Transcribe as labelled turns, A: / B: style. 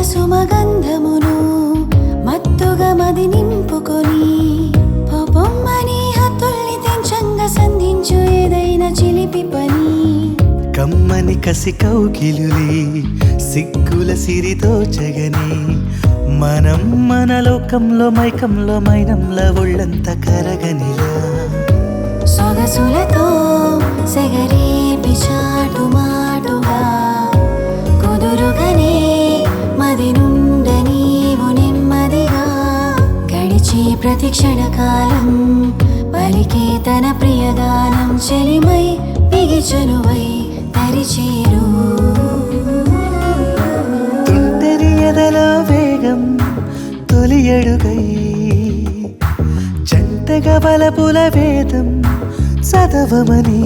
A: సుమగంధమును మత్తుగా మది నింపుకొని పొమ్మని హత్తుల్ని తెంచంగా సంధించు ఏదైనా చిలిపి పని
B: కమ్మని కసి కౌగిలులే సిగ్గుల సిరితో జగని మనం మన లోకంలో మైకంలో మైనంలో ఒళ్ళంత కరగనిలా
A: సొగసులతో సెగరేపి చాటు మాటుగా కుదురుగనే మది నుండ నీవు నెమ్మదిగా గడిచి ప్రతి క్షణకాలం పలికే తన ప్రియగానం చెలిమై బిగిచనువై తరిచేరు
B: తుంటరి ఎదలో వేగం తొలి అడుగై జంటగా బలపుల వేదం చదవమని